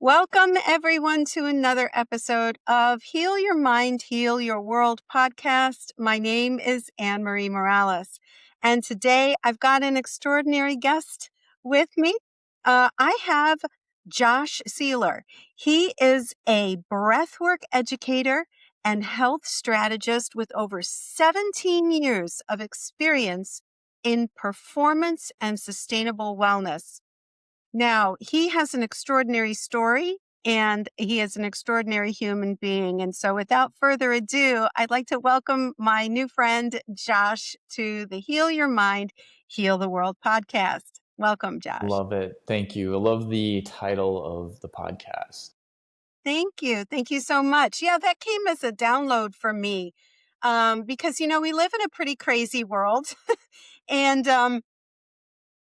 Welcome, everyone, to another episode of Heal Your Mind, Heal Your World podcast. My name is Anne Marie Morales, and today I've got an extraordinary guest with me. I have Josh Seiler. He is a breathwork educator and health strategist with over 17 years of experience in performance and sustainable wellness. Now, he has an extraordinary story and he is an extraordinary human being. And so without further ado, I'd like to welcome my new friend, Josh, to the Heal Your Mind, Heal the World podcast. Welcome, Josh. Love it. Thank you. I love the title of the podcast. Thank you. Thank you so much. Yeah, that came as a download for me because, we live in a pretty crazy world and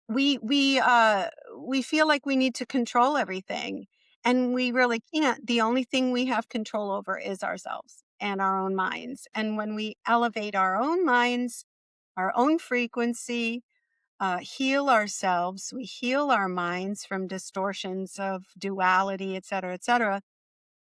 we feel like we need to control everything, and we really can't. The only thing we have control over is ourselves and our own minds. And when we elevate our own minds, our own frequency, heal ourselves, we heal our minds from distortions of duality, et cetera,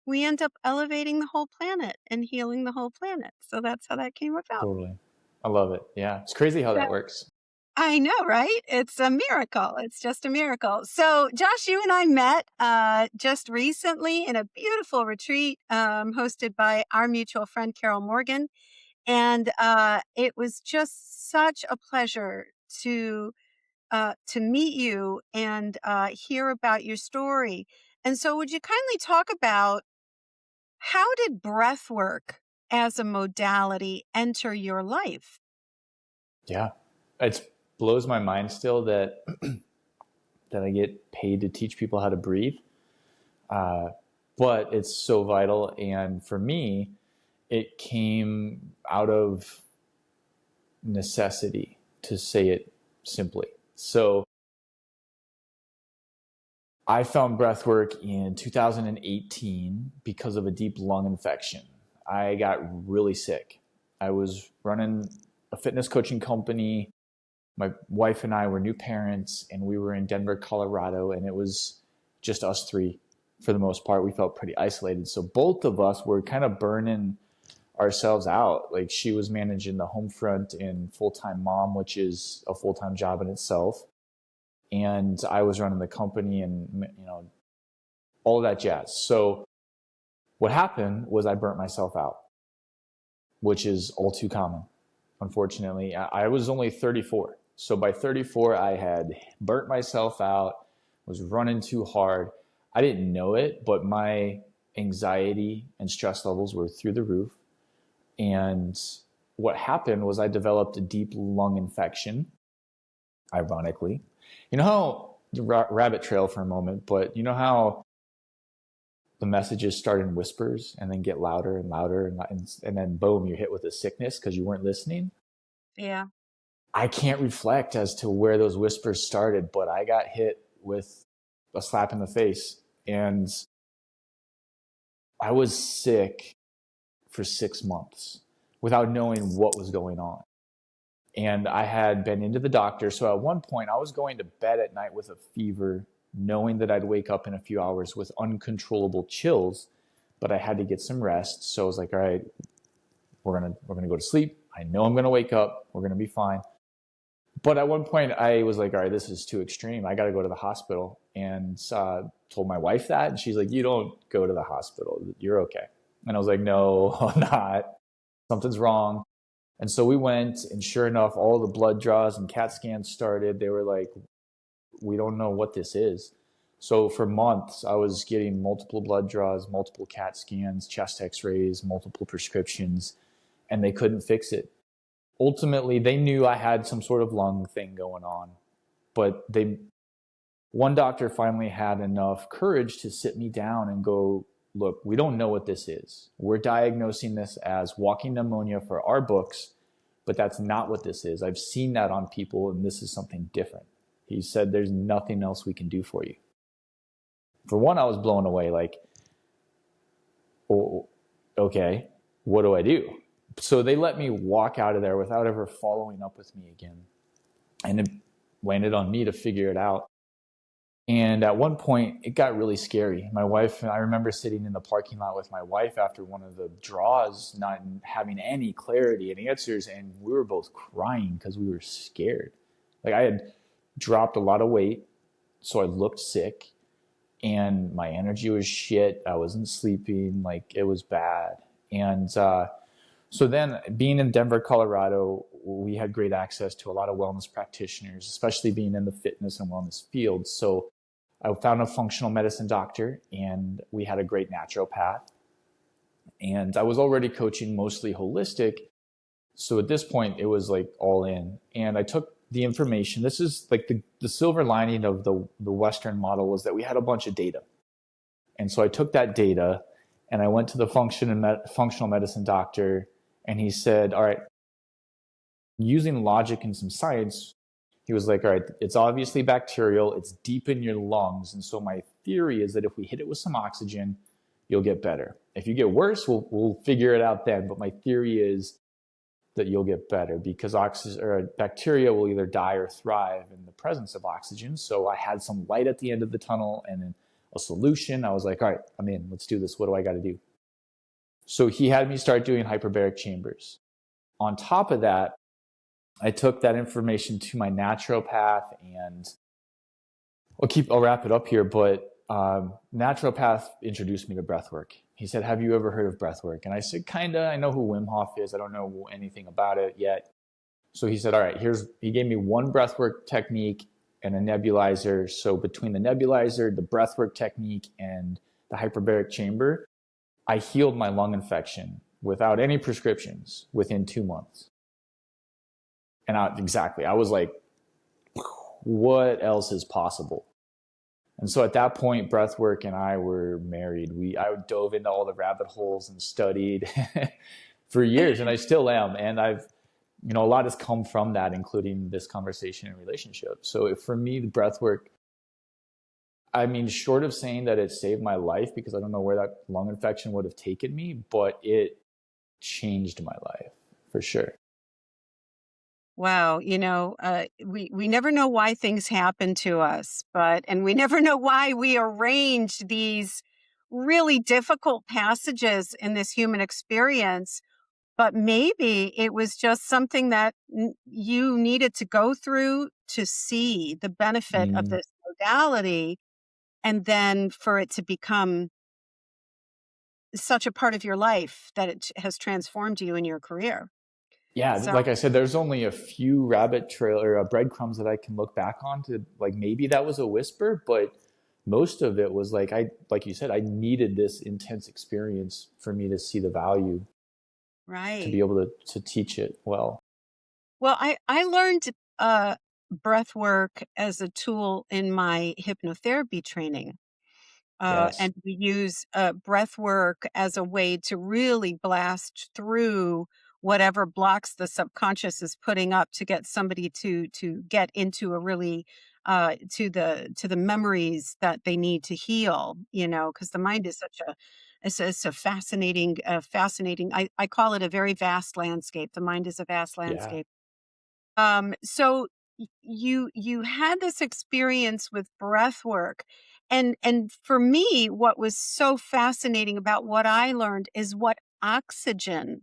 we end up elevating the whole planet and healing the whole planet. So that's how that came about. Totally. I love it. Yeah. It's crazy how that works. I know, right? It's a miracle. It's just a miracle. So, Josh, you and I met just recently in a beautiful retreat hosted by our mutual friend, Carol Morgan. And it was just such a pleasure to meet you and hear about your story. And so would you kindly talk about how did breath work as a modality enter your life? Yeah. It blows my mind still that that I get paid to teach people how to breathe. But it's so vital. And for me, it came out of necessity, to say it simply. So I found breathwork in 2018 because of a deep lung infection. I got really sick. I was running a fitness coaching company. My wife and I were new parents, and we were in Denver, Colorado, and it was just us three for the most part. We felt pretty isolated. So both of us were kind of burning ourselves out. Like, she was managing the home front and full-time mom, which is a full-time job in itself. And I was running the company and, all of that jazz. So what happened was I burnt myself out, which is all too common. Unfortunately, I was only 34. So by 34, I had burnt myself out, was running too hard. I didn't know it, but my anxiety and stress levels were through the roof. And what happened was I developed a deep lung infection, ironically. You know how, rabbit trail for a moment, but you know how the messages start in whispers and then get louder and louder, and then boom, you're hit with a sickness because you weren't listening? Yeah. I can't reflect as to where those whispers started, but I got hit with a slap in the face. And I was sick for 6 months without knowing what was going on. And I had been into the doctor. So at one point, I was going to bed at night with a fever, knowing that I'd wake up in a few hours with uncontrollable chills, but I had to get some rest. So I was like, all right, we're gonna go to sleep. I know I'm gonna wake up. We're gonna be fine. But at one point, I was like, all right, this is too extreme. I got to go to the hospital. And told my wife that. And she's like, you don't go to the hospital. You're okay. And I was like, no, I'm not. Something's wrong. And so we went, and sure enough, all the blood draws and CAT scans started. They were like, we don't know what this is. So for months, I was getting multiple blood draws, multiple CAT scans, chest x-rays, multiple prescriptions, and they couldn't fix it. Ultimately, they knew I had some sort of lung thing going on, but one doctor finally had enough courage to sit me down and go, look, we don't know what this is. We're diagnosing this as walking pneumonia for our books, but that's not what this is. I've seen that on people, and this is something different. He said, there's nothing else we can do for you. For one, I was blown away, like, oh, okay, what do I do? So they let me walk out of there without ever following up with me again. And it landed on me to figure it out. And at one point, it got really scary. My wife, I remember sitting in the parking lot with my wife after one of the draws, not having any clarity and answers, and we were both crying because we were scared. Like, I had dropped a lot of weight, so I looked sick, and my energy was shit. I wasn't sleeping, like, it was bad. And so then, being in Denver, Colorado, we had great access to a lot of wellness practitioners, especially being in the fitness and wellness field. So I found a functional medicine doctor, and we had a great naturopath. And I was already coaching mostly holistic. So at this point, it was like all in. And I took the information. This is like the silver lining of the Western model was that we had a bunch of data. And so I took that data and I went to the functional medicine doctor, and he said, all right, using logic and some science, he was like, all right, it's obviously bacterial. It's deep in your lungs. And so my theory is that if we hit it with some oxygen, you'll get better. If you get worse, we'll figure it out then. But my theory is that you'll get better because bacteria will either die or thrive in the presence of oxygen. So I had some light at the end of the tunnel and then a solution. I was like, all right, I'm in. Let's do this. What do I got to do? So he had me start doing hyperbaric chambers. On top of that, I took that information to my naturopath, and I'll wrap it up here, but naturopath introduced me to breathwork. He said, have you ever heard of breathwork? And I said, kinda. I know who Wim Hof is. I don't know anything about it yet. So he said, all right, he gave me one breathwork technique and a nebulizer. So between the nebulizer, the breathwork technique, and the hyperbaric chamber, I healed my lung infection without any prescriptions within 2 months. And I was like, what else is possible? And so at that point, breathwork and I were married. I dove into all the rabbit holes and studied for years, and I still am. And a lot has come from that, including this conversation and relationship. So for me, the breathwork, I mean, short of saying that it saved my life, because I don't know where that lung infection would have taken me, but it changed my life for sure. Wow, we never know why things happen to us, and we never know why we arrange these really difficult passages in this human experience. But maybe it was just something that you needed to go through to see the benefit of this modality, and then for it to become such a part of your life that it has transformed you in your career. Yeah, So, like I said, there's only a few rabbit trail or breadcrumbs that I can look back on to, like, maybe that was a whisper, but most of it was like you said, I needed this intense experience for me to see the value, to right. be able to teach it well. Well, I learned breath work as a tool in my hypnotherapy training. Yes. And we use breath work as a way to really blast through whatever blocks the subconscious is putting up to get somebody to get into a really to the memories that they need to heal, because the mind is such a it's a fascinating I call it a very vast landscape. The mind is a vast Yeah. landscape. So you had this experience with breath work. And for me, what was so fascinating about what I learned is what oxygen,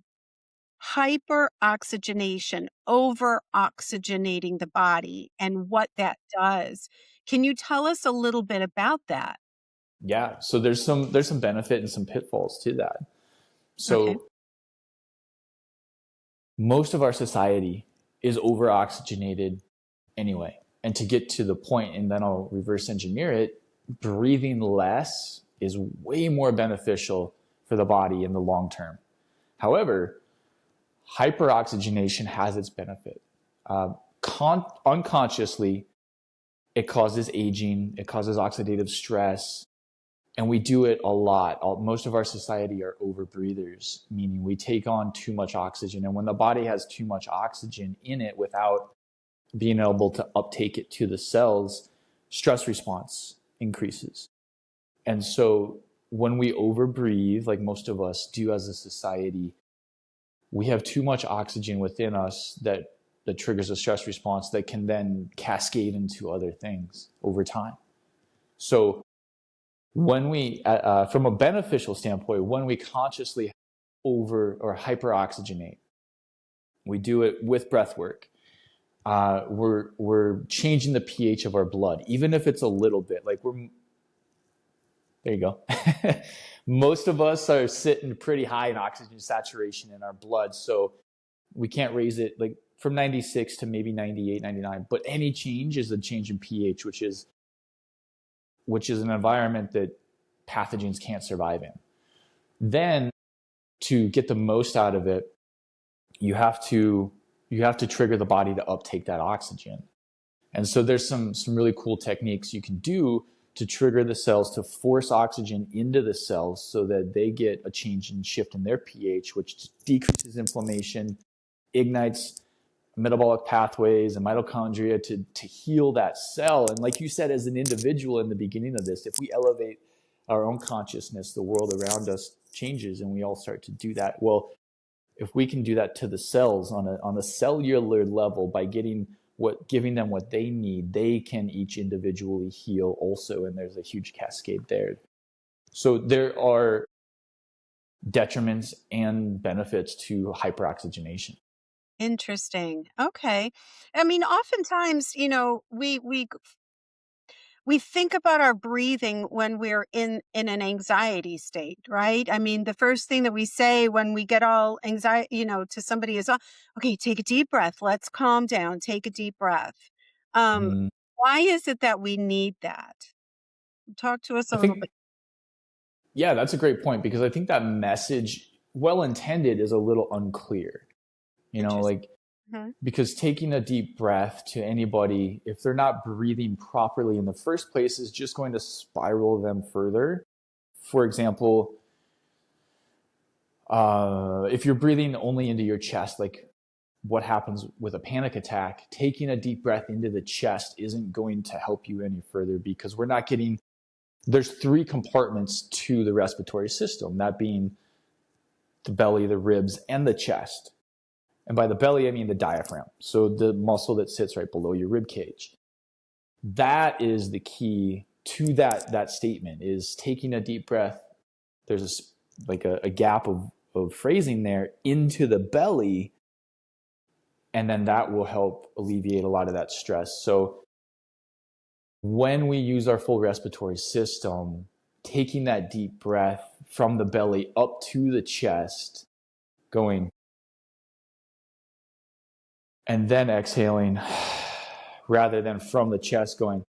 hyper oxygenation, over oxygenating the body, and what that does. Can you tell us a little bit about that? Yeah. So there's some benefit and some pitfalls to that. Okay. So most of our society is over oxygenated anyway. And to get to the point, and then I'll reverse engineer it, breathing less is way more beneficial for the body in the long term. However, hyperoxygenation has its benefit. Unconsciously, it causes aging, it causes oxidative stress, and we do it a lot. Most of our society are overbreathers, meaning we take on too much oxygen. And when the body has too much oxygen in it without being able to uptake it to the cells, stress response increases. And so when we overbreathe, like most of us do as a society, we have too much oxygen within us that triggers a stress response that can then cascade into other things over time. So when we, from a beneficial standpoint, when we consciously over or hyperoxygenate, we do it with breath work. We're changing the pH of our blood, even if it's a little bit. Like there you go. Most of us are sitting pretty high in oxygen saturation in our blood, so we can't raise it like from 96 to maybe 98, 99. But any change is a change in pH, which is an environment that pathogens can't survive in. Then, to get the most out of it, you have to trigger the body to uptake that oxygen. And so there's some really cool techniques you can do to trigger the cells to force oxygen into the cells so that they get a change and shift in their pH, which decreases inflammation, ignites metabolic pathways and mitochondria to heal that cell. And like you said, as an individual in the beginning of this, if we elevate our own consciousness, the world around us changes and we all start to do that. Well, if we can do that to the cells on a cellular level by giving them what they need, they can each individually heal also, and there's a huge cascade there. So there are detriments and benefits to hyperoxygenation. Interesting. Okay. I mean, oftentimes, we think about our breathing when we're in an anxiety state, right? I mean, the first thing that we say when we get all anxiety, to somebody is, "Oh, okay, take a deep breath. Let's calm down. Take a deep breath." Um, Mm, why is it that we need that? Talk to us I a little think, bit. yeah, that's a great point, because I think that message, well intended, is a little unclear. Interesting. Like, Mhm. because taking a deep breath to anybody, if they're not breathing properly in the first place, is just going to spiral them further. For example, if you're breathing only into your chest, like what happens with a panic attack, taking a deep breath into the chest isn't going to help you any further, because we're not getting, there's 3 compartments to the respiratory system, that being the belly, the ribs, and the chest. And by the belly, I mean the diaphragm. So the muscle that sits right below your rib cage. That is the key to that statement, is taking a deep breath. There's a gap of phrasing there into the belly, and then that will help alleviate a lot of that stress. So when we use our full respiratory system, taking that deep breath from the belly up to the chest, going, and then exhaling, rather than from the chest going,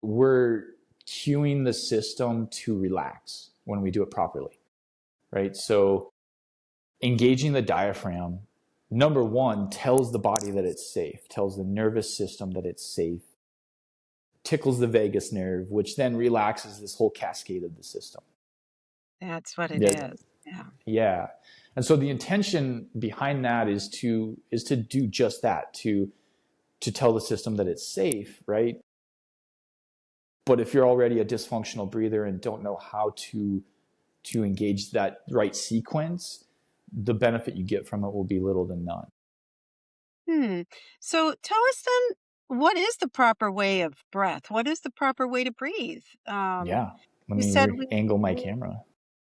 we're cueing the system to relax when we do it properly, right? So engaging the diaphragm, number one, tells the body that it's safe, tells the nervous system that it's safe, tickles the vagus nerve, which then relaxes this whole cascade of the system. That's what it Yeah. is. Yeah. Yeah. And so the intention behind that is to do just that, to tell the system that it's safe, right? But if you're already a dysfunctional breather and don't know how to engage that right sequence, the benefit you get from it will be little to none. So tell us then, what is the proper way of breath? What is the proper way to breathe? Yeah. Let You me said angle my we, camera.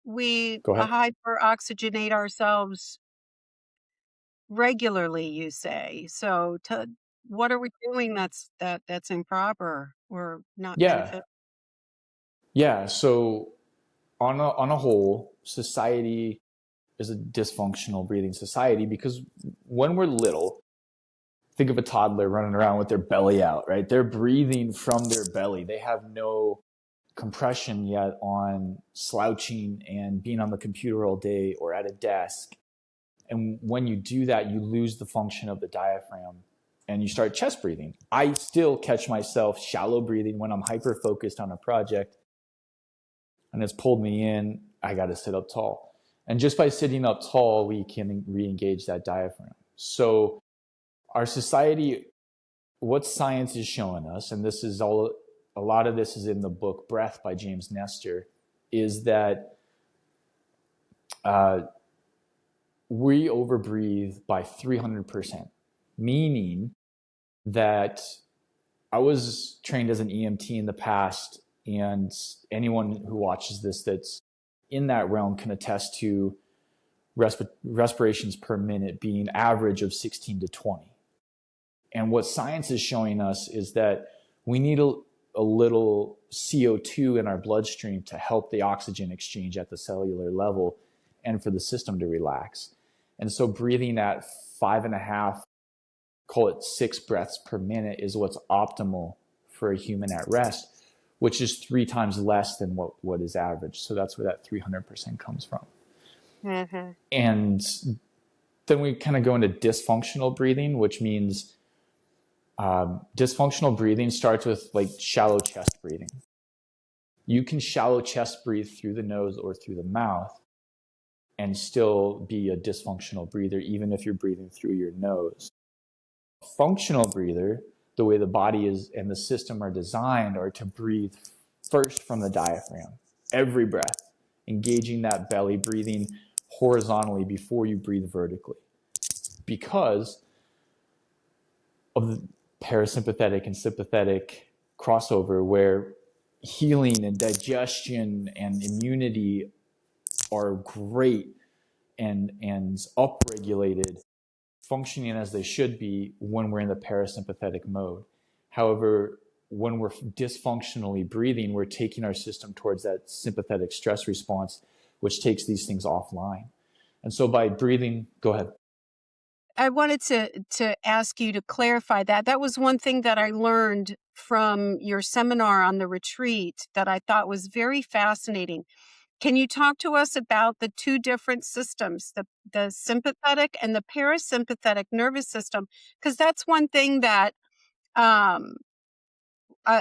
we Go ahead. hyperoxygenate ourselves regularly, you say. So what are we doing that's improper or not Yeah. benefit? Yeah. So on a whole, society is a dysfunctional breathing society, because when we're little, think of a toddler running around with their belly out, right? They're breathing from their belly. They have no compression yet on slouching and being on the computer all day or at a desk. And when you do that, you lose the function of the diaphragm and you start chest breathing. I still catch myself shallow breathing when I'm hyper focused on a project and it's pulled me in. I got to sit up tall. And just by sitting up tall, we can re-engage that diaphragm. So our society, what science is showing us, and this is all, a lot of this is in the book Breath by James Nestor, is that we overbreathe by 300%, meaning that I was trained as an EMT in the past, and anyone who watches this that's in that realm can attest to respirations per minute being average of 16 to 20. And what science is showing us is that we need a little CO2 in our bloodstream to help the oxygen exchange at the cellular level and for the system to relax. And so breathing at 5.5, call it 6 breaths per minute, is what's optimal for a human at rest, which is 3 times less than what is average. So that's where that 300% comes from. Mm-hmm. And then we kind of go into dysfunctional breathing, which means dysfunctional breathing starts with like shallow chest breathing. You can shallow chest breathe through the nose or through the mouth and still be a dysfunctional breather, even if you're breathing through your nose. A functional breather, the way the body is and the system are designed, are to breathe first from the diaphragm, every breath, engaging that belly, breathing horizontally before you breathe vertically, because of the parasympathetic and sympathetic crossover, where healing and digestion and immunity are great and upregulated, functioning as they should be when we're in the parasympathetic mode. However, when we're dysfunctionally breathing, we're taking our system towards that sympathetic stress response, which takes these things offline. And so by breathing, go ahead. I wanted to ask you to clarify that. That was one thing that I learned from your seminar on the retreat that I thought was very fascinating. Can you talk to us about the two different systems, the sympathetic and the parasympathetic nervous system? Because that's one thing that um,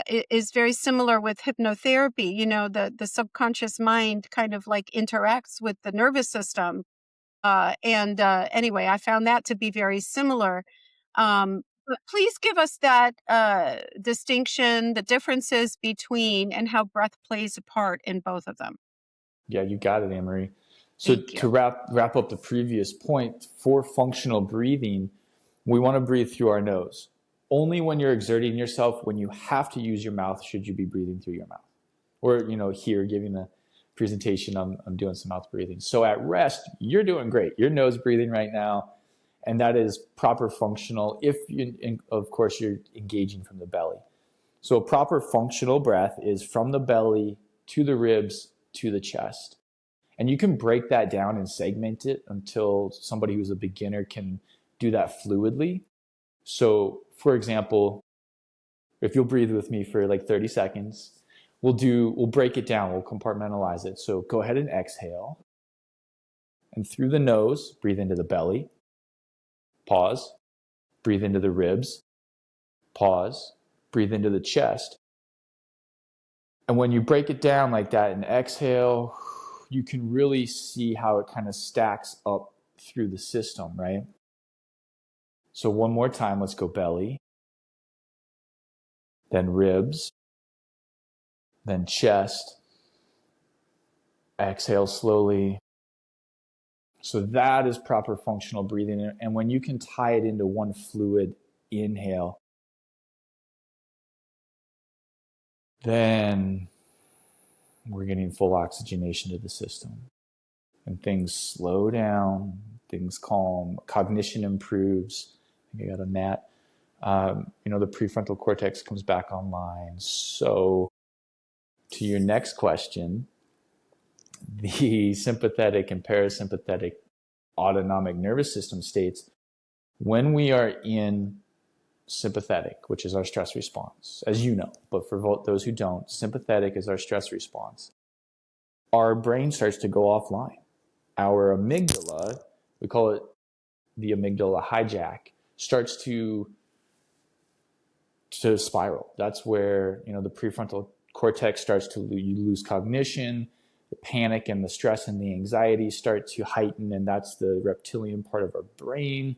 is very similar with hypnotherapy. You know, the subconscious mind kind of like interacts with the nervous system. Anyway, I found that to be very similar. But please give us that distinction, the differences between, and how breath plays a part in both of them. Yeah, you got it, Anne-Marie. So to wrap up the previous point, for functional breathing, we want to breathe through our nose. Only when you're exerting yourself, when you have to use your mouth, should you be breathing through your mouth. Or, here giving a presentation, I'm doing some mouth breathing. So at rest, you're doing great. You're nose breathing right now, and that is proper functional if, of course, you're engaging from the belly. So a proper functional breath is from the belly to the ribs to the chest. And you can break that down and segment it until somebody who's a beginner can do that fluidly. So, for example, if you'll breathe with me for like 30 seconds, we'll break it down, we'll compartmentalize it. So go ahead and exhale. And through the nose, breathe into the belly. Pause. Breathe into the ribs. Pause. Breathe into the chest. And when you break it down like that and exhale, you can really see how it kind of stacks up through the system, right? So one more time, let's go belly, then ribs, then chest. Exhale slowly. So that is proper functional breathing. And when you can tie it into one fluid inhale, then we're getting full oxygenation to the system. And things slow down, things calm, cognition improves. I think I got a gnat. The prefrontal cortex comes back online. So to your next question, the sympathetic and parasympathetic autonomic nervous system states, when we are in sympathetic, which is our stress response, as you know, but for those who don't, sympathetic is our stress response. Our brain starts to go offline. Our amygdala, we call it the amygdala hijack, starts to spiral. That's where, the prefrontal cortex starts to you lose cognition. The panic and the stress and the anxiety start to heighten, and that's the reptilian part of our brain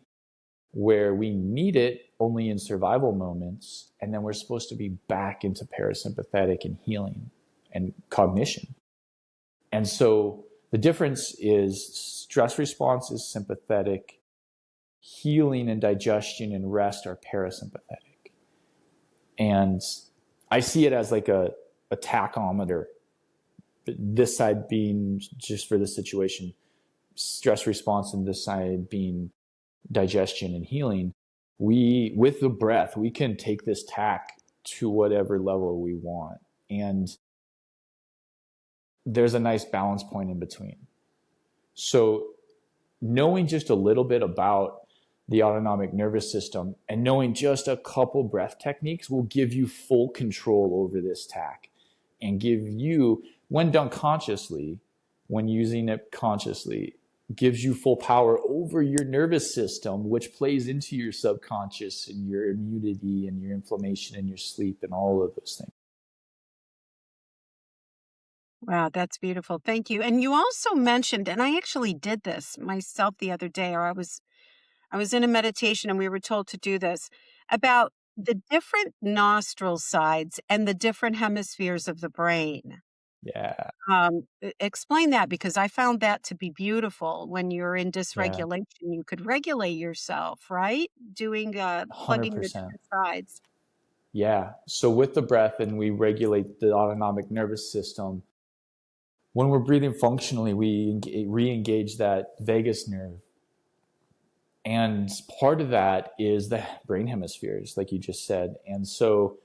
where we need it only in survival moments, and then we're supposed to be back into parasympathetic and healing and cognition. And so the difference is stress response is sympathetic, healing and digestion and rest are parasympathetic. And I see it as like a tachometer, this side being just for the situation, stress response, and this side being digestion and healing. With the breath, we can take this tack to whatever level we want. And there's a nice balance point in between. So knowing just a little bit about the autonomic nervous system and knowing just a couple breath techniques will give you full control over this tack and give you, when done consciously, when using it consciously, gives you full power over your nervous system, which plays into your subconscious and your immunity and your inflammation and your sleep and all of those things. Wow, that's beautiful. Thank you. And you also mentioned, and I actually did this myself the other day, or I was in a meditation and we were told to do this about the different nostril sides and the different hemispheres of the brain. Yeah. Explain that, because I found that to be beautiful. When you're in Yeah. dysregulation, you could regulate yourself, right? Doing, plugging the 100%. different sides. Yeah. So with the breath, and we regulate the autonomic nervous system. When we're breathing functionally, we re-engage that vagus nerve. And part of that is the brain hemispheres, like you just said. And so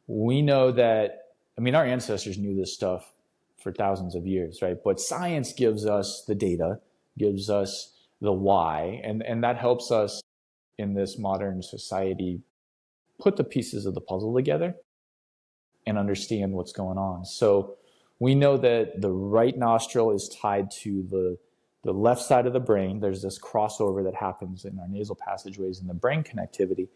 we know that, I mean, our ancestors knew this stuff for thousands of years, right? But science gives us the data, gives us the why, and that helps us in this modern society put the pieces of the puzzle together and understand what's going on. So we know that the right nostril is tied to the left side of the brain. There's this crossover that happens in our nasal passageways and the brain connectivity.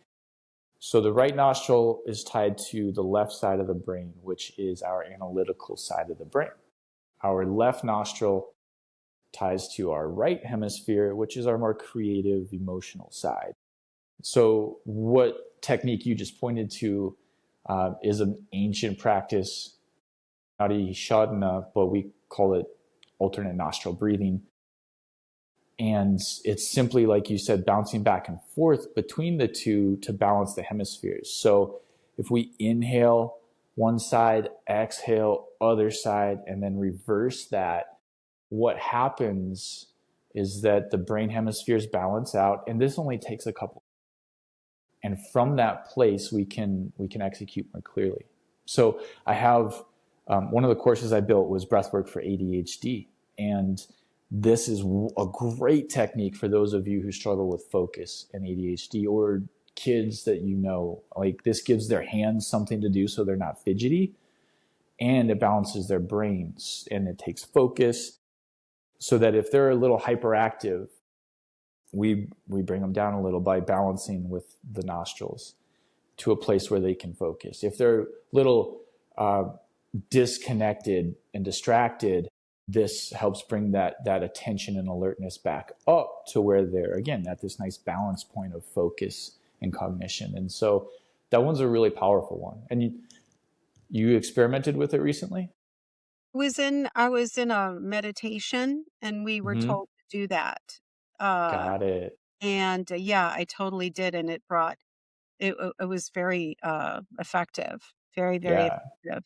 So the right nostril is tied to the left side of the brain, which is our analytical side of the brain. Our left nostril ties to our right hemisphere, which is our more creative, emotional side. So what technique you just pointed to is an ancient practice, Shadana, but we call it alternate nostril breathing. And it's simply, like you said, bouncing back and forth between the two to balance the hemispheres. So if we inhale one side, exhale other side, and then reverse that, what happens is that the brain hemispheres balance out, and this only takes a couple. And from that place, we can execute more clearly. So I have one of the courses I built was Breathwork for ADHD, and this is a great technique for those of you who struggle with focus and ADHD, or kids that you know. Like, this gives their hands something to do so they're not fidgety, and it balances their brains, and it takes focus so that if they're a little hyperactive, we bring them down a little by balancing with the nostrils to a place where they can focus. If they're a little disconnected and distracted, this helps bring that attention and alertness back up to where they're, again, at this nice balance point of focus and cognition. And so that one's a really powerful one. And you experimented with it recently? I was in a meditation and we were Mm-hmm. told to do that. Uh, Got it. and yeah, I totally did. And it was very, effective, very, very Yeah. effective.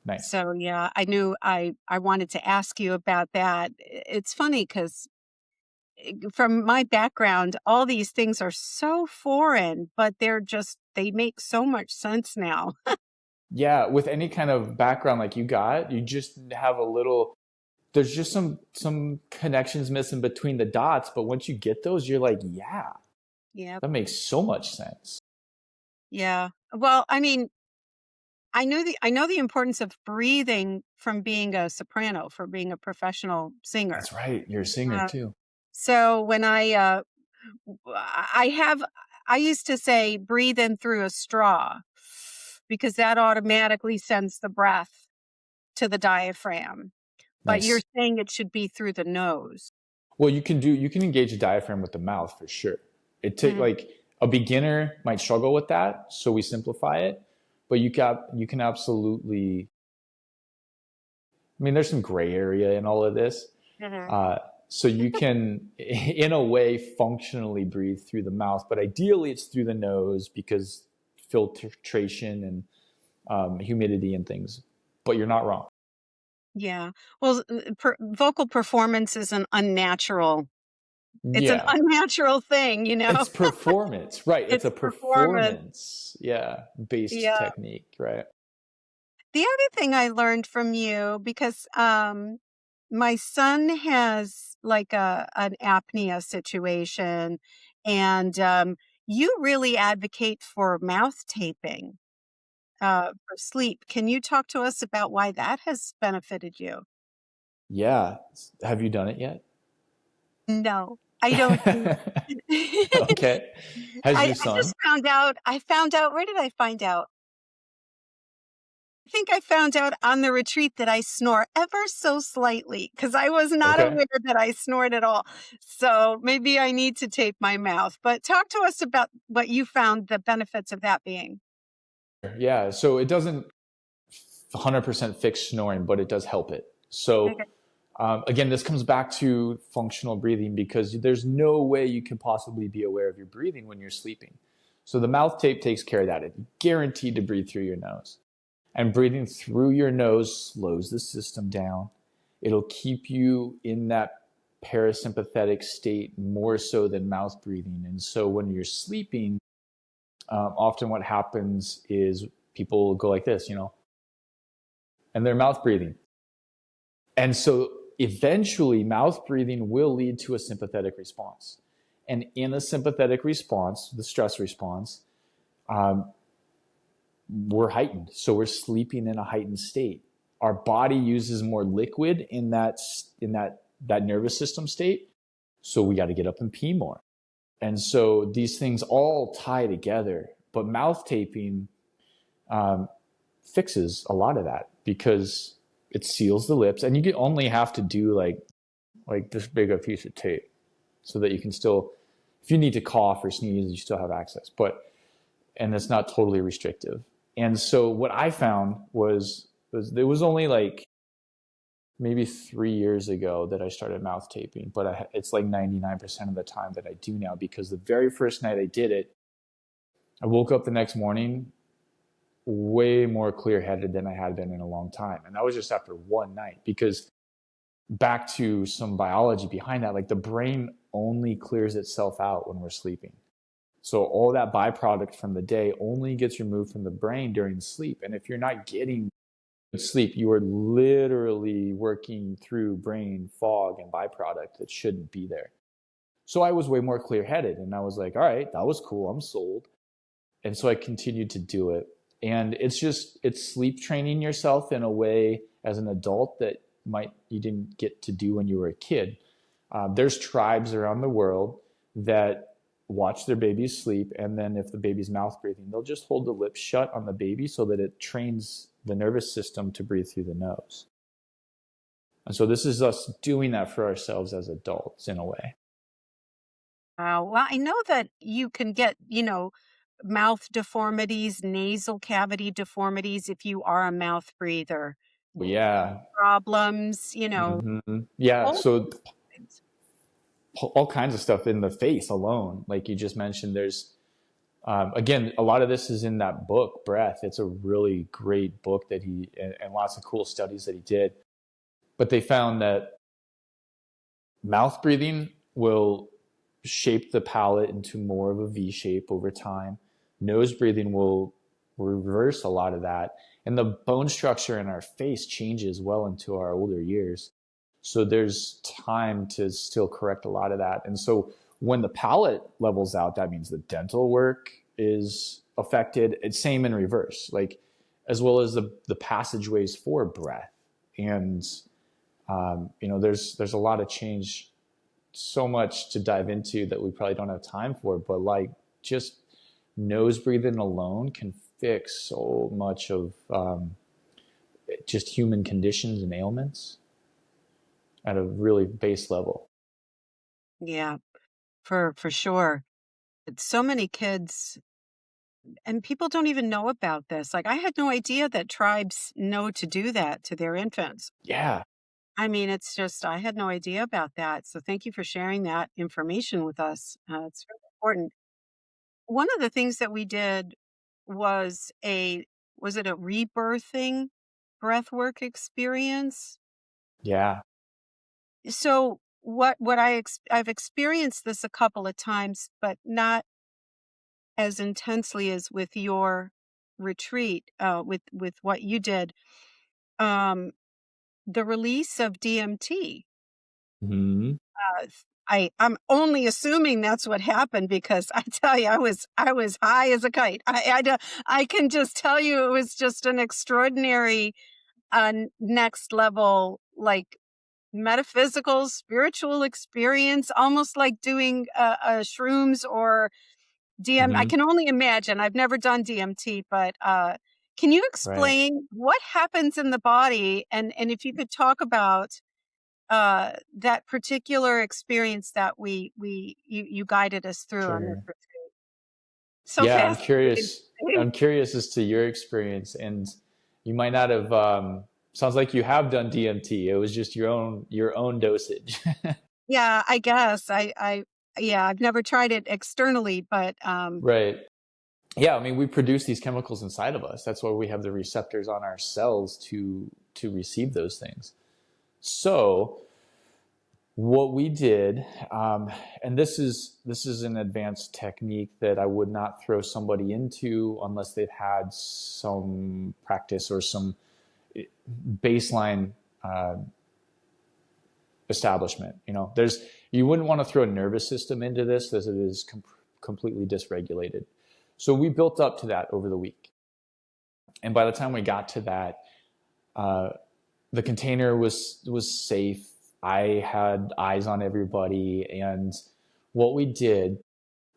Nice. So yeah, I knew I wanted to ask you about that. It's funny because from my background, all these things are so foreign, but they make so much sense now. Yeah. With any kind of background like you got, you just have a little, there's just some connections missing between the dots. But once you get those, you're like, yeah, Yeah. that makes so much sense. Yeah. Well, I mean, I know the importance of breathing from being a soprano, for being a professional singer. That's right. You're a singer Uh, too. so when I have I used to say breathe in through a straw, because that automatically sends the breath to the diaphragm. But you're Nice. saying it should be through the nose. Well, you can engage the diaphragm with the mouth for sure. It take Mhm. like a beginner might struggle with that, so we simplify it. But you can absolutely. I mean, there's some gray area in all of this. Mhm. Uh, so you can, in a way, functionally breathe through the mouth, but ideally it's through the nose, because filtration and humidity and things. But you're not wrong. Yeah. Well, vocal performance is an unnatural. It's an Yeah. unnatural thing, you know. It's performance, right? It's It's a performance. performance, yeah, based Yeah. technique, right? The other thing I learned from you, because my son has like an apnea situation, and you really advocate for mouth taping for sleep. Can you talk to us about why that has benefited you? Yeah. Have you done it yet? No, I don't do Okay. Has your I son? just found out. I found out. Where did I find out? I think I found out on the retreat that I snore ever so slightly because I was not Okay. aware that I snored at all. So maybe I need to tape my mouth. But talk to us about what you found the benefits of that being. Yeah. So it doesn't 100% fix snoring, but it does help it. So Okay. again, this comes back to functional breathing because there's no way you can possibly be aware of your breathing when you're sleeping. So the mouth tape takes care of that. It's guaranteed to breathe through your nose. And breathing through your nose slows the system down. It'll keep you in that parasympathetic state more so than mouth breathing. And so when you're sleeping, often what happens is people go like this, and they're mouth breathing. And so eventually, mouth breathing will lead to a sympathetic response. And in a sympathetic response, the stress response, um, we're heightened. So we're sleeping in a heightened state. Our body uses more liquid in that nervous system state. So we got to get up and pee more. And so these things all tie together. But mouth taping fixes a lot of that because it seals the lips, and you only have to do like this big a piece of tape so that you can still, if you need to cough or sneeze, you still have access. And it's not totally restrictive. And so what I found was it was only like maybe 3 years ago that I started mouth taping, but it's like 99% of the time that I do now, because the very first night I did it, I woke up the next morning way more clear headed than I had been in a long time. And that was just after one night, because back to some biology behind that, like the brain only clears itself out when we're sleeping. So all that byproduct from the day only gets removed from the brain during sleep. And if you're not getting sleep, you are literally working through brain fog and byproduct that shouldn't be there. So I was way more clear headed, and I was like, all right, that was cool. I'm sold. And so I continued to do it. And it's sleep training yourself in a way as an adult that you didn't get to do when you were a kid. There's tribes around the world that watch their babies sleep, and then if the baby's mouth breathing, they'll just hold the lips shut on the baby so that it trains the nervous system to breathe through the nose. And so this is us doing that for ourselves as adults in a way. Well, I know that you can get, mouth deformities, nasal cavity deformities if you are a mouth breather. Yeah. Problems, Yeah. all So things. all kinds of stuff in the face alone, like you just mentioned. There's again, a lot of this is in that book, Breath. It's a really great book that and lots of cool studies that he did. But they found that mouth breathing will shape the palate into more of a V shape over time. Nose breathing will reverse a lot of that. And the bone structure in our face changes well into our older years. So there's time to still correct a lot of that. And so when the palate levels out, that means the dental work is affected. It's same in reverse, like as well as the passageways for breath. And there's a lot of change, so much to dive into that we probably don't have time for, but like just nose breathing alone can fix so much of just human conditions and ailments at a really base level. Yeah, for sure. So many kids and people don't even know about this. Like I had no idea that tribes know to do that to their infants. Yeah. I mean, it's just I had no idea about that. So thank you for sharing that information with us. It's really important. One of the things that we did was was it a rebirthing breathwork experience? Yeah. So I've experienced this a couple of times, but not as intensely as with your retreat, with what you did. Um, the release of DMT. Hmm. I'm only assuming that's what happened because I tell you, I was high as a kite. I can just tell you it was just an extraordinary, next level, like metaphysical, spiritual experience, almost like doing shrooms or DM. I Hmm. can only imagine. I've never done DMT, but can you Right. explain what happens in the body? And if you could talk about that particular experience that you guided us through on this Sure. retreat. So Yeah, fascinating. I'm curious as to your experience, and you might not have. Sounds like you have done DMT. It was just your own dosage. Yeah, I guess yeah, I've never tried it externally, but Right. Yeah, I mean, we produce these chemicals inside of us. That's why we have the receptors on our cells to receive those things. So what we did, and this is an advanced technique that I would not throw somebody into unless they've had some practice or some baseline uh, establishment. You wouldn't want to throw a nervous system into this as it is completely dysregulated. So we built up to that over the week, and by the time we got to that, uh, the container was safe. I had eyes on everybody, and what we did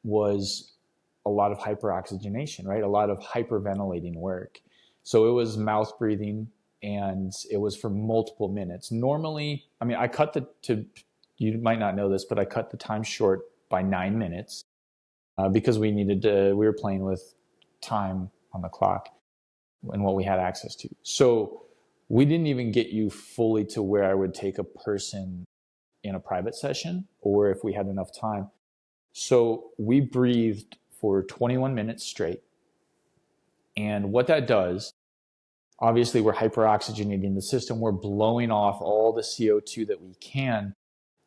was a lot of hyperoxygenation, right? A lot of hyperventilating work. So it was mouth breathing, and it was for multiple minutes. Normally, I mean, I cut you might not know this, but I cut the time short by 9 minutes because we were playing with time on the clock and what we had access to. So we didn't even get you fully to where I would take a person in a private session or if we had enough time. So we breathed for 21 minutes straight. And what that does, obviously, we're hyperoxygenating the system. We're blowing off all the CO2 that we can.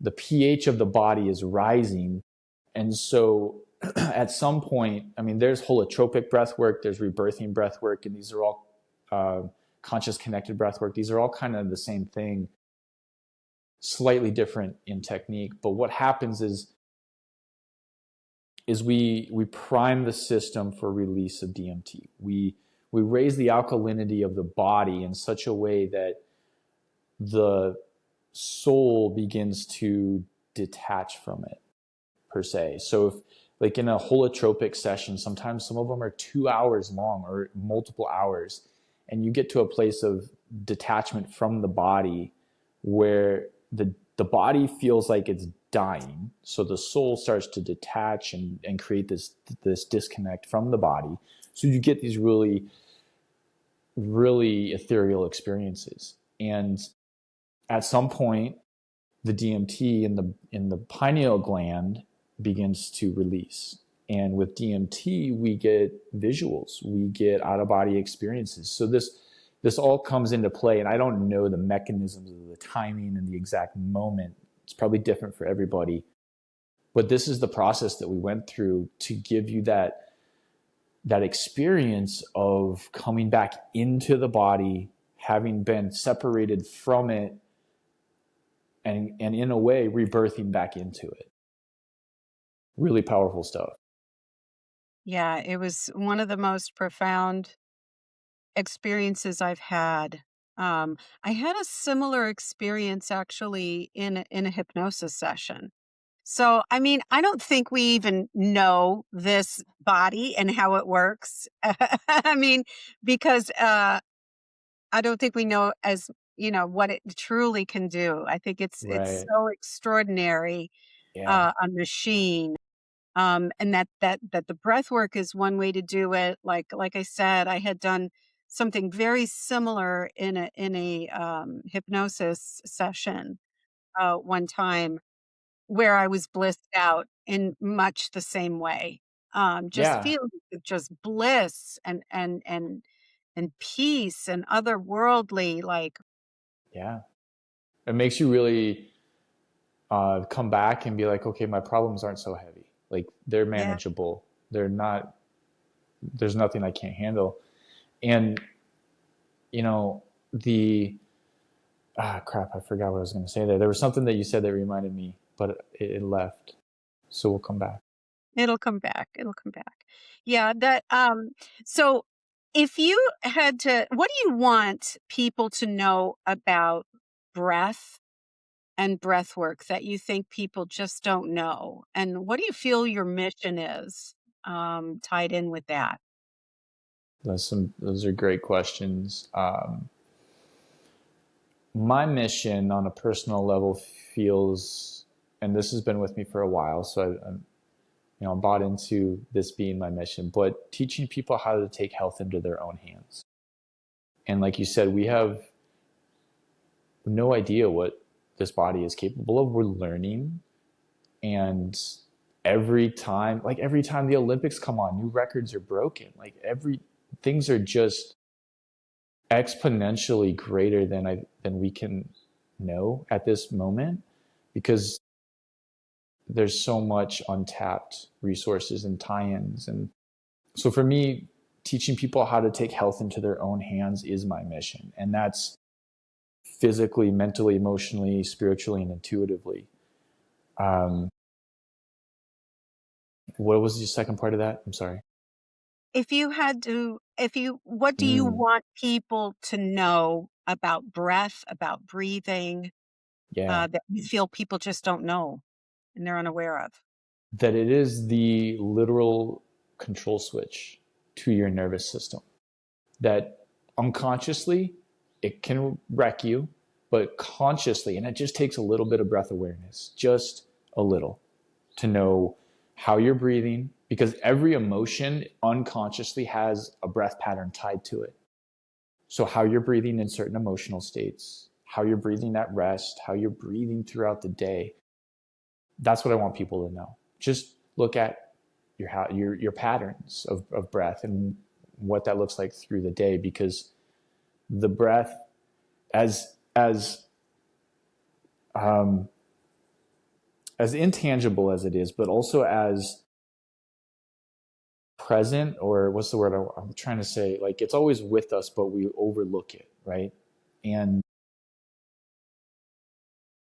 The pH of the body is rising. And so at some point, I mean, there's holotropic breath work, there's rebirthing breath work, and these are all uh, conscious connected breath work. These are all kind of the same thing, slightly different in technique. But what happens is we prime the system for release of DMT. We raise the alkalinity of the body in such a way that the soul begins to detach from it, per se. So if like in a holotropic session, sometimes some of them are 2 hours long or multiple hours, and you get to a place of detachment from the body where the body feels like it's dying. So the soul starts to detach and create this disconnect from the body. So you get these really, really ethereal experiences. And at some point, the DMT in the pineal gland begins to release. And with DMT, we get visuals, we get out of body experiences. So this all comes into play, and I don't know the mechanisms of the timing and the exact moment. It's probably different for everybody, but this is the process that we went through to give you that experience of coming back into the body, having been separated from it, and in a way rebirthing back into it. Really powerful stuff. Yeah, it was one of the most profound experiences I've had. I had a similar experience actually in a hypnosis session. So, I mean, I don't think we even know this body and how it works. I mean, because I don't think we know as what it truly can do. I think it's Right. so extraordinary, Yeah. a machine. And that the breath work is one way to do it. Like I said, I had done something very similar in a hypnosis session one time where I was blissed out in much the same way. just Yeah. feelings of just bliss and peace and otherworldly, like, Yeah. It makes you really come back and be like, okay, my problems aren't so heavy. Like they're yeah, manageable. They're not, there's nothing I can't handle. And, you know, crap, I forgot what I was going to say there. There was something that you said that reminded me, but it left. So we'll come back. it'll come back. It'll come back. Yeah, so if you had to, what do you want people to know about breath and breath work that you think people just don't know? And what do you feel your mission is, tied in with that? Those are great questions. My mission on a personal level feels, and this has been with me for a while, so I'm bought into this being my mission, but teaching people how to take health into their own hands. And like you said, we have no idea what this body is capable of. We're learning, and every time the Olympics come on, new records are broken. Like things are just exponentially greater than we can know at this moment, because there's so much untapped resources and tie-ins. And so for me, teaching people how to take health into their own hands is my mission. And that's physically, mentally, emotionally, spiritually, and intuitively. Um, what was the second part of that? I'm sorry. What do you Mm, want people to know about breath, about breathing, yeah. that you feel people just don't know and they're unaware of? That it is the literal control switch to your nervous system. That unconsciously it can wreck you, but consciously, and it just takes a little bit of breath awareness, just a little, to know how you're breathing, because every emotion unconsciously has a breath pattern tied to it. So how you're breathing in certain emotional states, how you're breathing at rest, how you're breathing throughout the day. That's what I want people to know. Just look at your patterns of breath and what that looks like through the day, because the breath, as um, as intangible as it is, but also as present, or what's the word I'm trying to say? Like it's always with us, but we overlook it, right? And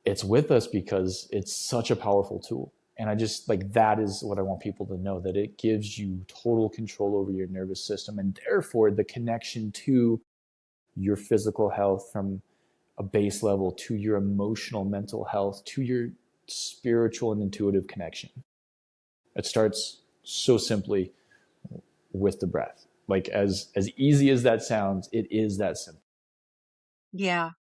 it's with us because it's such a powerful tool. And I just like, that is what I want people to know, that it gives you total control over your nervous system, and therefore the connection to your physical health from a base level, to your emotional, mental health, to your spiritual and intuitive connection. It starts so simply with the breath. Like as easy as that sounds, it is that simple. Yeah.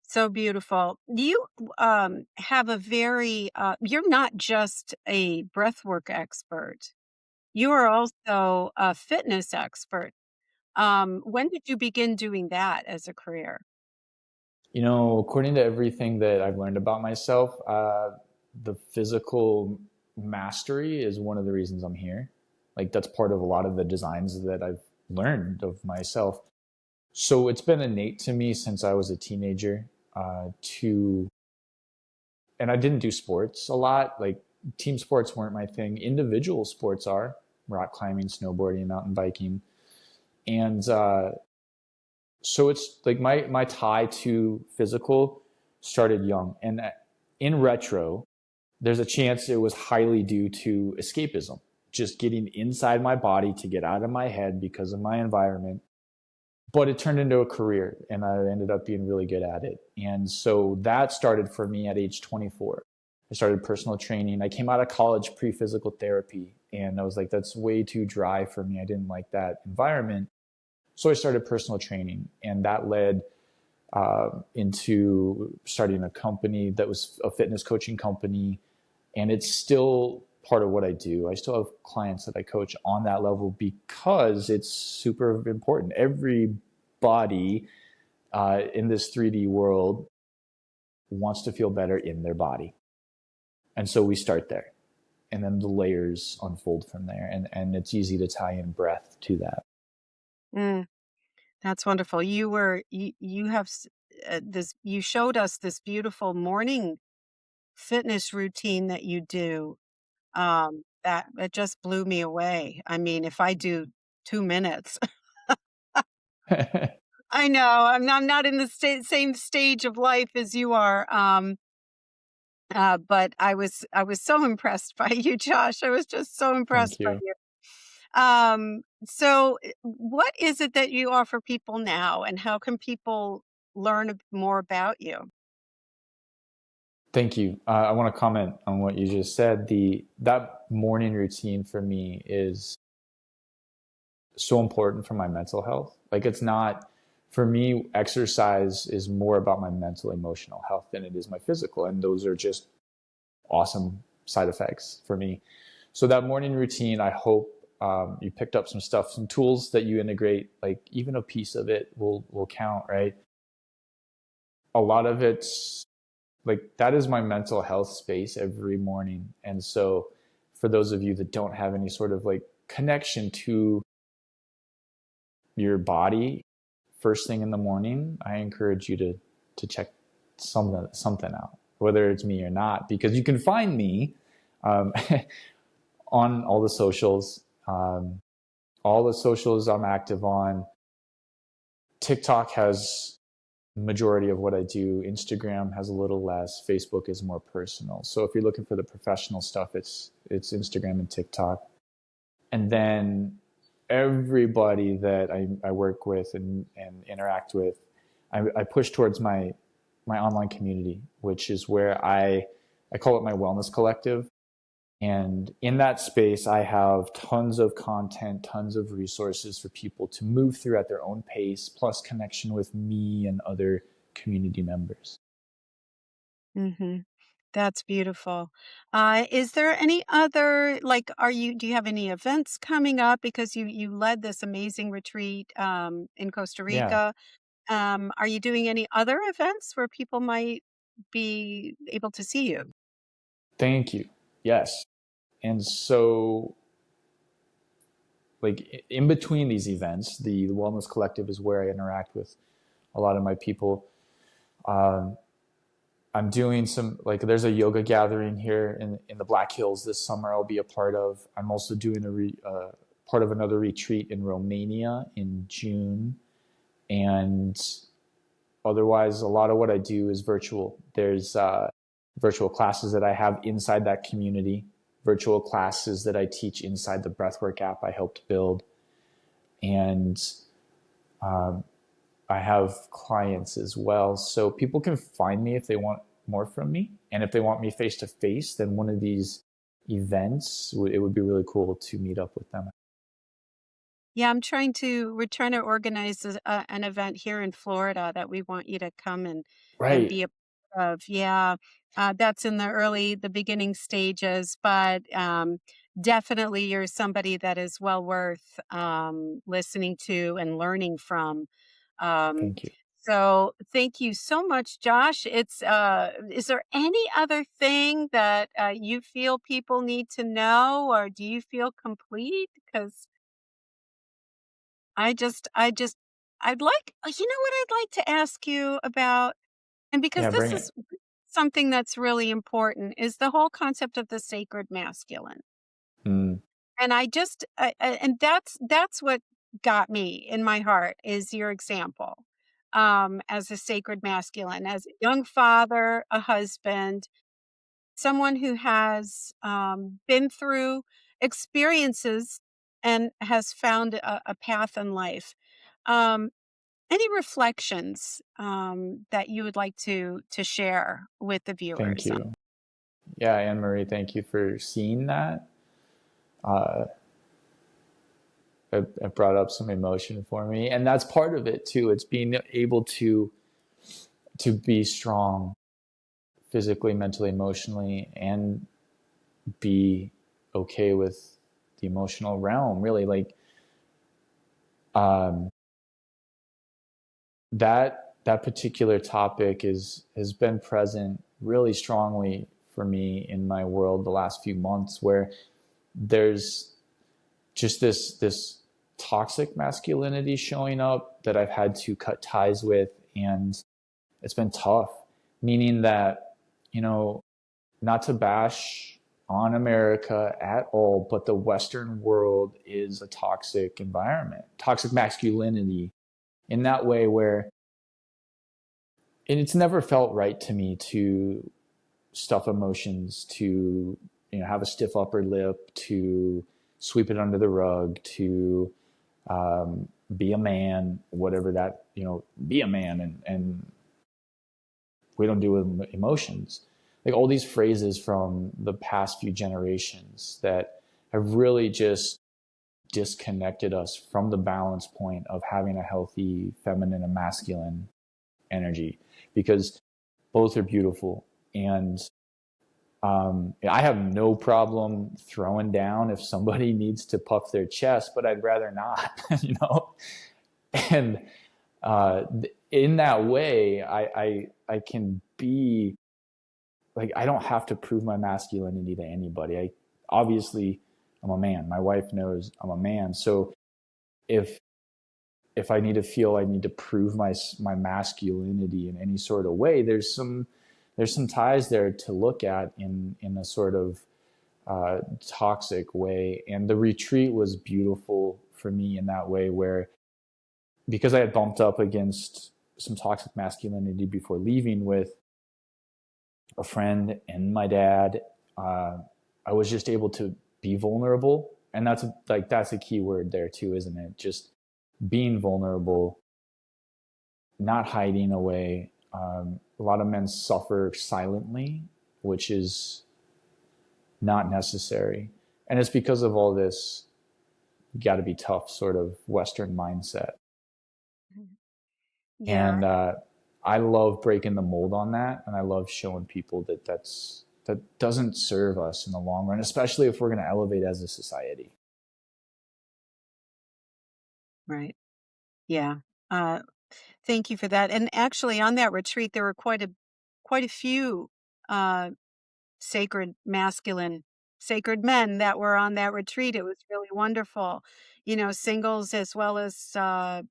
So beautiful. You have a very, you're not just a breathwork expert. You are also a fitness expert. When did you begin doing that as a career? According to everything that I've learned about myself, the physical mastery is one of the reasons I'm here. Like that's part of a lot of the designs that I've learned of myself. So it's been innate to me since I was a teenager, and I didn't do sports a lot. Like team sports weren't my thing. Individual sports are rock climbing, snowboarding, mountain biking. And so it's like my tie to physical started young. And in retro, there's a chance it was highly due to escapism, just getting inside my body to get out of my head because of my environment. But it turned into a career, and I ended up being really good at it. And so that started for me at age 24. I started personal training. I came out of college pre-physical therapy, and I was like, that's way too dry for me. I didn't like that environment. So I started personal training, and that led into starting a company that was a fitness coaching company. And it's still part of what I do. I still have clients that I coach on that level because it's super important. Everybody in this 3D world wants to feel better in their body. And so we start there. and then the layers unfold from there. And it's easy to tie in breath to that. Mm, that's wonderful. You have this. You showed us this beautiful morning fitness routine that you do. That it just blew me away. I mean, if I do 2 minutes, I know I'm not in the same stage of life as you are. But I was so impressed by you, Josh. I was just so Thank impressed by you. you. So what is it that you offer people now, and how can people learn more about you? Thank you. I want to comment on what you just said. That morning routine for me is so important for my mental health. Like, it's not, for me, exercise is more about my mental, emotional health than it is my physical. And those are just awesome side effects for me. So that morning routine, I hope you picked up some stuff, some tools that you integrate, like even a piece of it will count, right? A lot of it's like, that is my mental health space every morning. And so for those of you that don't have any sort of like connection to your body first thing in the morning, I encourage you to check something out, whether it's me or not, because you can find me um, on all the socials. All the socials I'm active on. TikTok has majority of what I do. Instagram has a little less. Facebook is more personal. So if you're looking for the professional stuff, it's Instagram and TikTok. And then everybody that I work with and interact with, I push towards my online community, which is where I call it my wellness collective. And in that space, I have tons of content, tons of resources for people to move through at their own pace, plus connection with me and other community members. Hmm. That's beautiful. Is there any other, like, do you have any events coming up? Because you led this amazing retreat in Costa Yeah, Rica. Are you doing any other events where people might be able to see you? thank you. Yes. And so, like, in between these events, the Wellness Collective is where I interact with a lot of my people. Um, I'm doing some, like, there's a yoga gathering here in the Black Hills this summer I'll be a part of. I'm also doing part of another retreat in Romania in June. And otherwise, a lot of what I do is virtual. There's virtual classes that I have inside that community, virtual classes that I teach inside the Breathwork app I helped build. And um, I have clients as well. So people can find me if they want more from me. And if they want me face to face, then one of these events, it would be really cool to meet up with them. Yeah, we're trying to organize an event here in Florida that we want you to come and Right. be a part of. Yeah, that's in the beginning stages, but definitely you're somebody that is well worth listening to and learning from. Um, Thank you. so thank you so much, Josh. Is there any other thing that you feel people need to know, or do you feel complete? Because I just, I'd like, you know what I'd like to ask you about, and because Yeah, this bring it. is something that's really important, is the whole concept of the sacred masculine. Mm, And and that's what got me in my heart is your example, as a sacred masculine, as a young father, a husband, someone who has been through experiences and has found a path in life. Um, any reflections that you would like to share with the thank viewers? you. Yeah, Anne Marie, thank you for seeing that. Uh, it brought up some emotion for me, and that's part of it too. It's being able to be strong physically, mentally, emotionally, and be okay with the emotional realm. Really, like um, that particular topic has been present really strongly for me in my world the last few months, where there's just this toxic masculinity showing up that I've had to cut ties with, and it's been tough. Meaning that, you know, not to bash on America at all, but the Western world is a toxic environment, toxic masculinity in that way, where and it's never felt right to me to stuff emotions, to, you know, have a stiff upper lip, to sweep it under the rug, to be a man, whatever that, you know, be a man, and we don't deal with emotions. Like all these phrases from the past few generations that have really just disconnected us from the balance point of having a healthy feminine and masculine energy, because both are beautiful. And I have no problem throwing down if somebody needs to puff their chest, but I'd rather not, you know? And in that way, I can be like, I don't have to prove my masculinity to anybody. Obviously I'm a man. My wife knows I'm a man. So if I need to feel I need to prove my masculinity in any sort of way, there's some ties there to look at in a sort of toxic way. And the retreat was beautiful for me in that way, where because I had bumped up against some toxic masculinity before leaving with a friend and my dad, I was just able to be vulnerable. And that's a key word there too, isn't it? Just being vulnerable, not hiding away. A lot of men suffer silently, which is not necessary. And it's because of all this, you got to be tough sort of Western mindset. Yeah. And I love breaking the mold on that. And I love showing people that that doesn't serve us in the long run, especially if we're going to elevate as a society. Right. Yeah. Thank you for that. And actually, on that retreat, there were quite a few uh, sacred masculine, sacred men that were on that retreat. It was really wonderful. You know, singles as well as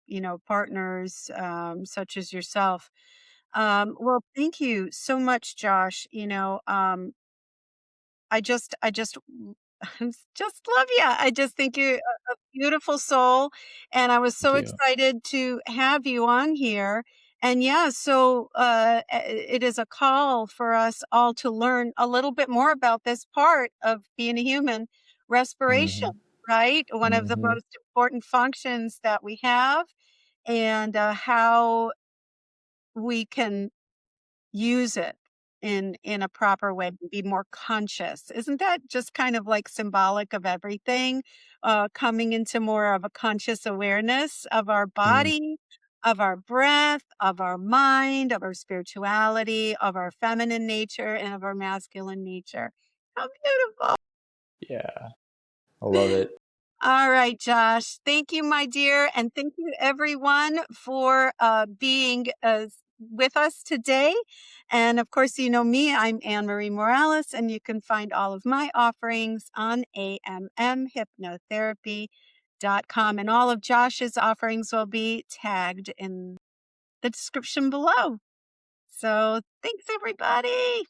you know, partners such as yourself. Well, thank you so much, Josh. You know, I just just love you. I just think you're a beautiful soul, and I was Thank so you. excited to have you on here. And yeah, so it is a call for us all to learn a little bit more about this part of being a human, respiration, Mm-hmm. right? One of the Mm-hmm. most important functions that we have, and how we can use it in a proper way, be more conscious. Isn't that just kind of like symbolic of everything? Coming into more of a conscious awareness of our Mm. body, of our breath, of our mind, of our spirituality, of our feminine nature, and of our masculine nature. How beautiful. Yeah, I love it. All right, Josh. Thank you, my dear. And thank you, everyone, for being with us today. And of course, you know me, I'm Anne Marie Morales, and you can find all of my offerings on ammhypnotherapy.com. And all of Josh's offerings will be tagged in the description below. So thanks, everybody.